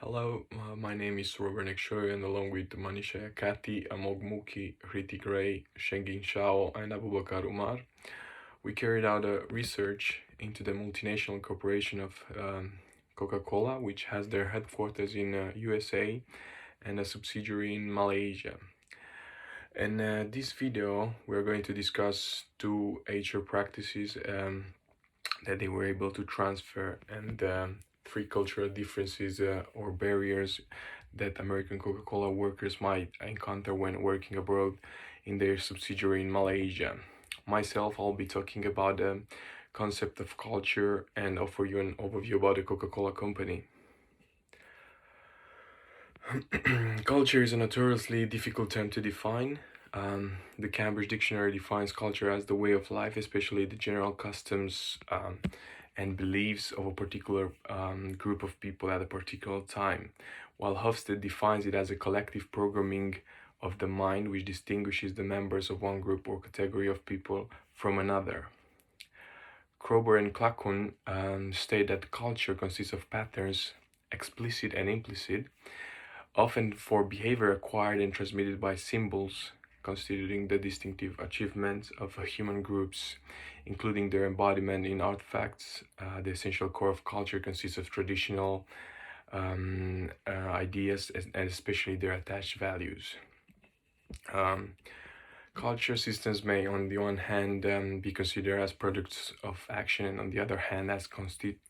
Hello, my name is Robert Nekshoy, and along with Manisha Kati, Amog Muki, Hriti Ray, Shengin Shao, and Abubakar Umar, we carried out a research into the multinational corporation of Coca-Cola, which has their headquarters in USA and a subsidiary in Malaysia. In this video, we're going to discuss two HR practices that they were able to transfer and three cultural differences or barriers that American Coca-Cola workers might encounter when working abroad in their subsidiary in Malaysia. Myself, I'll be talking about the concept of culture and offer you an overview about the Coca-Cola company. Culture is a notoriously difficult term to define. The Cambridge Dictionary defines culture as the way of life, especially the general customs and beliefs of a particular group of people at a particular time, while Hofstede defines it as a collective programming of the mind which distinguishes the members of one group or category of people from another. Kroeber and Klakun state that culture consists of patterns, explicit and implicit, often for behavior acquired and transmitted by symbols, constituting the distinctive achievements of human groups, including their embodiment in artifacts. The essential core of culture consists of traditional ideas and especially their attached values. Culture systems may, on the one hand, be considered as products of action, and on the other hand, as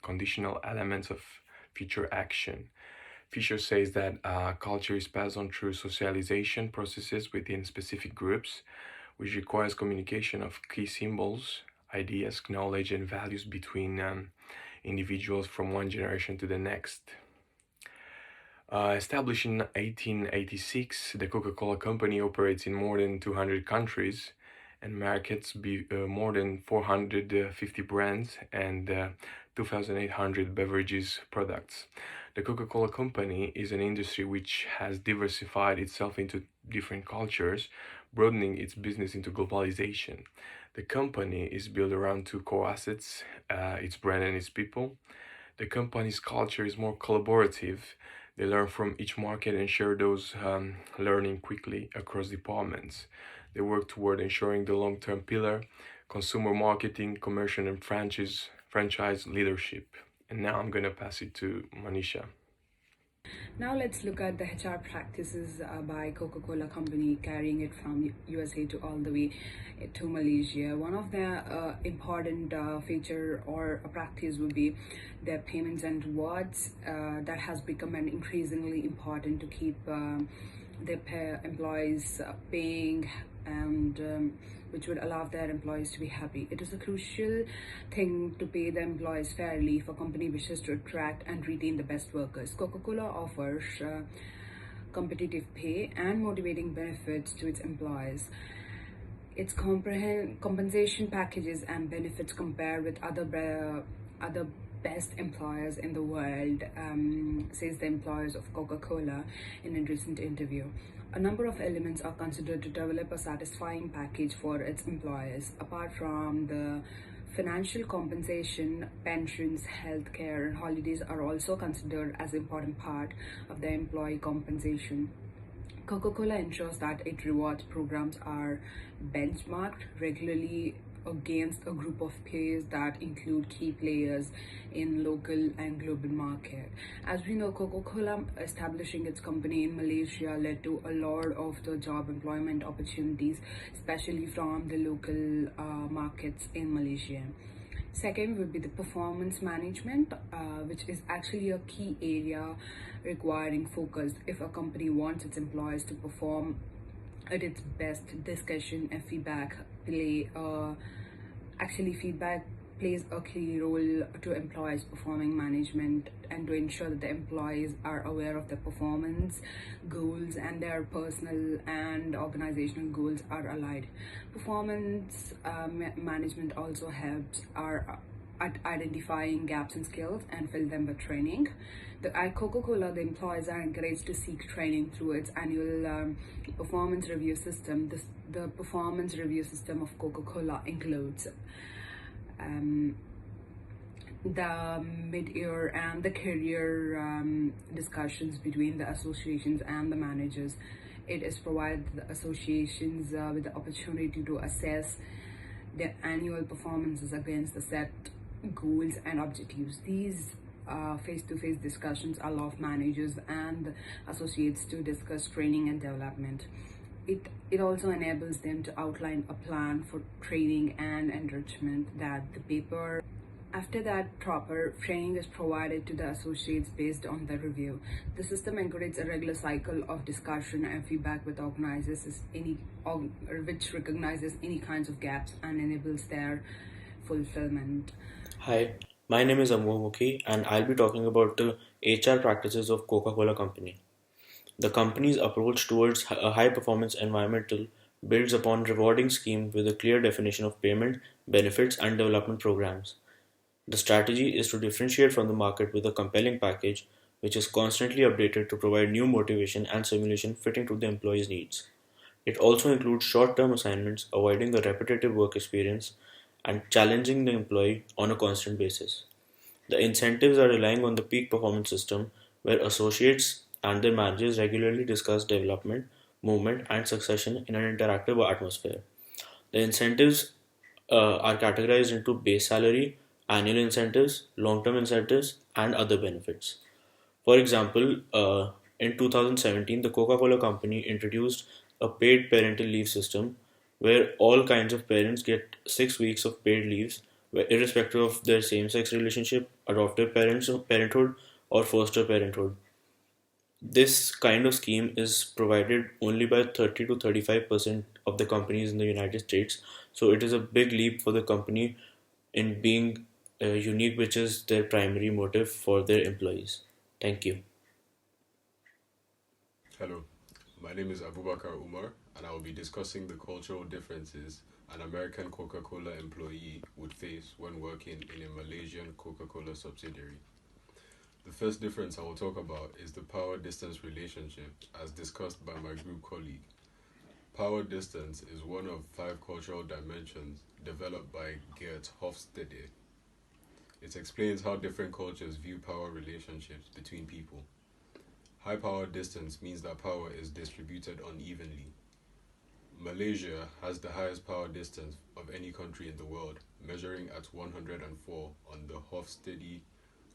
conditional elements of future action. Fisher says that culture is passed on through socialization processes within specific groups, which requires communication of key symbols, ideas, knowledge, and values between individuals from one generation to the next. Established in 1886, the Coca-Cola Company operates in more than 200 countries and markets more than 450 brands and 2,800 beverages products. The Coca-Cola Company is an industry which has diversified itself into different cultures, broadening its business into globalization. The company is built around two core assets, its brand and its people. The company's culture is more collaborative. They learn from each market and share those learning quickly across departments. They work toward ensuring the long-term pillar, consumer marketing, commercial and franchise leadership. And now I'm going to pass it to Manisha. Now let's look at the HR practices by Coca-Cola Company, carrying it from USA to all the way to Malaysia. One of the important feature or a practice would be their payments and rewards. That has become an increasingly important to keep their employees paying and which would allow their employees to be happy. It is a crucial thing to pay the employees fairly if a company wishes to attract and retain the best workers. Coca-Cola offers competitive pay and motivating benefits to its employees. Its compensation packages and benefits compare with other best employers in the world, says the employers of Coca-Cola in a recent interview. A number of elements are considered to develop a satisfying package for its employers. Apart from the financial compensation, pensions, healthcare, and holidays are also considered as an important part of the employee compensation. Coca-Cola ensures that its rewards programs are benchmarked regularly against a group of peers that include key players in local and global market. As we know, Coca-Cola establishing its company in Malaysia led to a lot of the job employment opportunities, especially from the local markets in Malaysia. Second would be the performance management, which is actually a key area requiring focus. If a company wants its employees to perform at its best, discussion and feedback feedback plays a key role to employees performing management and to ensure that the employees are aware of their performance goals and their personal and organizational goals are aligned. Performance management also helps at identifying gaps in skills and fill them with training. At Coca-Cola, the employees are encouraged to seek training through its annual performance review system. The performance review system of Coca-Cola includes the mid-year and the career discussions between the associations and the managers. It is provided the associations with the opportunity to assess their annual performances against the set goals and objectives. These face-to-face discussions allow managers and associates to discuss training and development. It also enables them to outline a plan for training and enrichment that the paper. After that, proper training is provided to the associates based on the review. The system encourages a regular cycle of discussion and feedback with organizers which recognizes any kinds of gaps and enables their fulfillment. Hi, my name is Mukhi and I'll be talking about the HR practices of Coca-Cola Company. The company's approach towards a high-performance environmental builds upon rewarding scheme with a clear definition of payment, benefits, and development programs. The strategy is to differentiate from the market with a compelling package which is constantly updated to provide new motivation and simulation fitting to the employee's needs. It also includes short-term assignments, avoiding the repetitive work experience and challenging the employee on a constant basis. The incentives are relying on the peak performance system, where associates and their managers regularly discuss development, movement, and succession in an interactive atmosphere. The incentives are categorized into base salary, annual incentives, long term incentives, and other benefits. For example, in 2017, the Coca Cola Company introduced a paid parental leave system where all kinds of parents get 6 weeks of paid leaves, irrespective of their same sex relationship, adoptive parenthood, or foster parenthood. This kind of scheme is provided only by 30 to 35% of the companies in the United States, so it is a big leap for the company in being unique, which is their primary motive for their employees. Thank you. Hello, my name is Abubakar Umar, and I will be discussing the cultural differences an American Coca Cola employee would face when working in a Malaysian Coca Cola subsidiary. The first difference I will talk about is the power distance relationship, as discussed by my group colleague. Power distance is one of 5 cultural dimensions developed by Geert Hofstede. It explains how different cultures view power relationships between people. High power distance means that power is distributed unevenly. Malaysia has the highest power distance of any country in the world, measuring at 104 on the Hofstede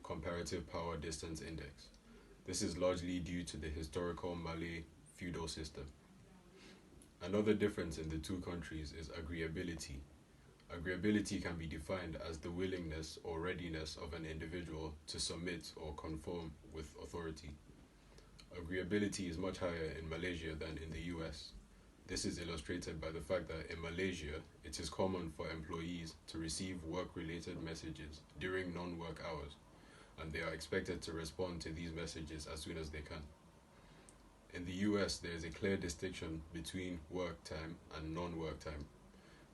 Comparative Power Distance Index. This is largely due to the historical Malay feudal system. Another difference in the two countries is agreeability. Agreeability can be defined as the willingness or readiness of an individual to submit or conform with authority. Agreeability is much higher in Malaysia than in the US. This is illustrated by the fact that in Malaysia, it is common for employees to receive work-related messages during non-work hours, and they are expected to respond to these messages as soon as they can. In the US, there is a clear distinction between work time and non-work time,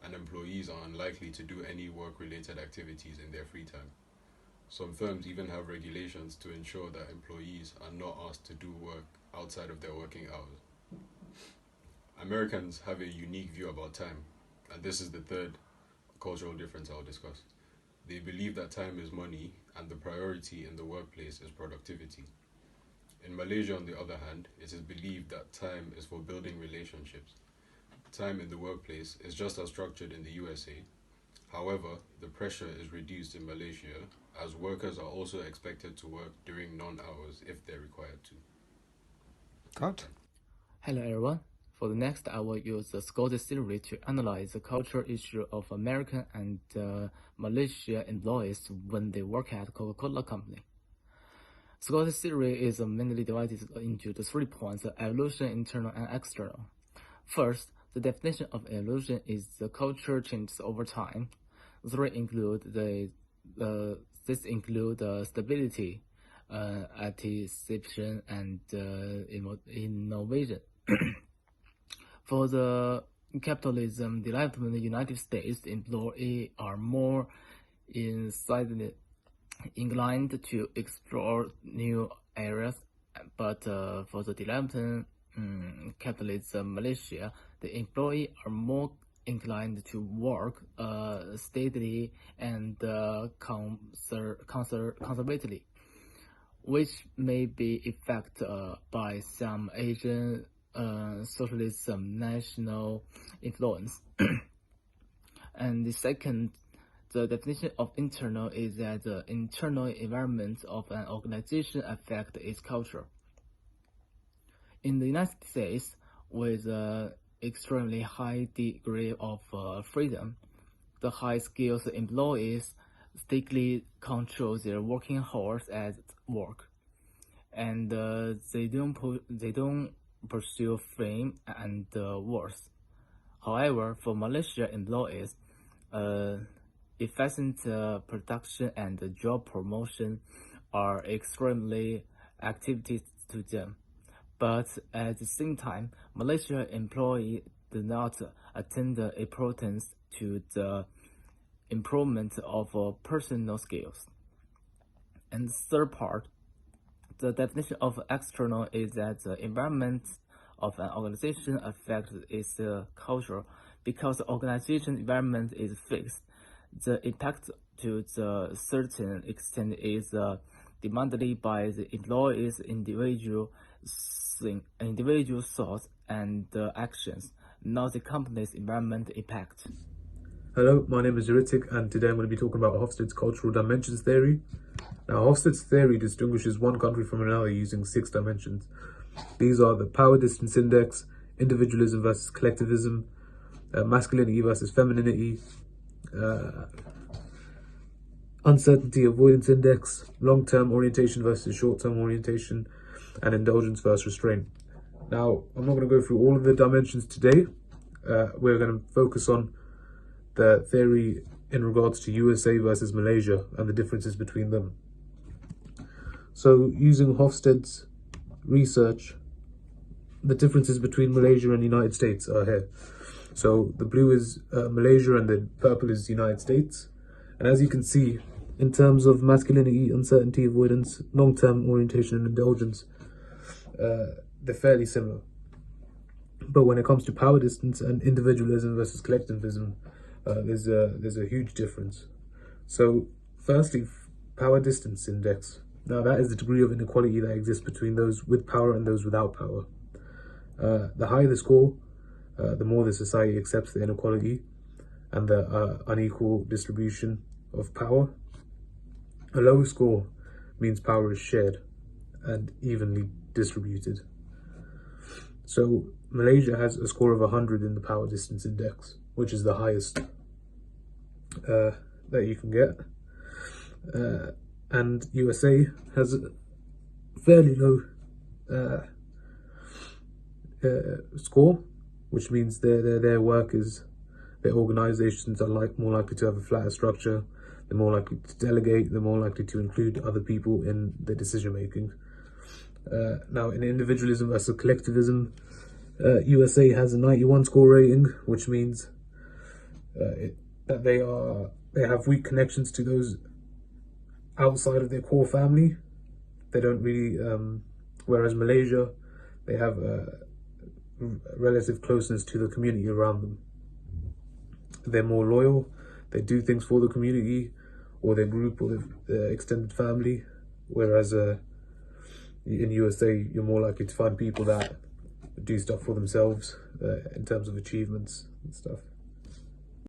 and employees are unlikely to do any work-related activities in their free time. Some firms even have regulations to ensure that employees are not asked to do work outside of their working hours. Americans have a unique view about time, and this is the third cultural difference I'll discuss. They believe that time is money, and the priority in the workplace is productivity. In Malaysia, on the other hand, it is believed that time is for building relationships. Time in the workplace is just as structured in the USA. However, the pressure is reduced in Malaysia, as workers are also expected to work during non-hours if they're required to. Cut. Hello everyone. For the next, I will use the Scottish theory to analyze the cultural issue of American and Malaysia employees when they work at Coca-Cola Company. Scottish theory is mainly divided into the 3 points: evolution, internal, and external. First, the definition of evolution is the culture changes over time. This include stability, anticipation, and innovation. For the capitalism developed in the United States, employees are more inclined to explore new areas, but for the development capitalism Malaysia, the employees are more inclined to work steadily and conservatively, which may be affected by some Asian socialism national influence. And the second, the definition of internal is that the internal environment of an organization affects its culture. In the United States, with an extremely high degree of freedom, the high-skilled employees strictly control their working hours at work, and they don't pursue fame and worth. However, for Malaysia employees, efficient production and job promotion are extremely activities to them. But at the same time, Malaysia employees do not attend the importance to the improvement of personal skills. And the third part, the definition of external is that the environment of an organization affects its culture. Because the organization environment is fixed, the impact to the certain extent is demanded by the employees' individual thoughts and actions, not the company's environment impact. Hello, my name is Ritik, and today I'm going to be talking about Hofstede's cultural dimensions theory. Now, Hofstede's theory distinguishes one country from another using 6 dimensions. These are the power distance index, individualism versus collectivism, masculinity versus femininity, uncertainty avoidance index, long-term orientation versus short-term orientation, and indulgence versus restraint. Now, I'm not going to go through all of the dimensions today. We're going to focus on the theory in regards to USA versus Malaysia and the differences between them. So, using Hofstede's research, the differences between Malaysia and the United States are here. So the blue is Malaysia and the purple is the United States. And as you can see, in terms of masculinity, uncertainty avoidance, long-term orientation and indulgence, they're fairly similar. But when it comes to power distance and individualism versus collectivism, there's a huge difference. So firstly, power distance index. Now that is the degree of inequality that exists between those with power and those without power. The higher the score, the more the society accepts the inequality and the unequal distribution of power. A low score means power is shared and evenly distributed. So Malaysia has a score of 100 in the power distance index, which is the highest that you can get. And USA has a fairly low score, which means their organizations are more likely to have a flatter structure. They're more likely to delegate. They're more likely to include other people in the decision making. Now, in individualism versus collectivism, USA has a 91 score rating, which means that they have weak connections to those outside of their core family. They don't really, whereas Malaysia, they have relative closeness to the community around them. They're more loyal. They do things for the community or their group or their extended family, whereas in USA you're more likely to find people that do stuff for themselves in terms of achievements and stuff.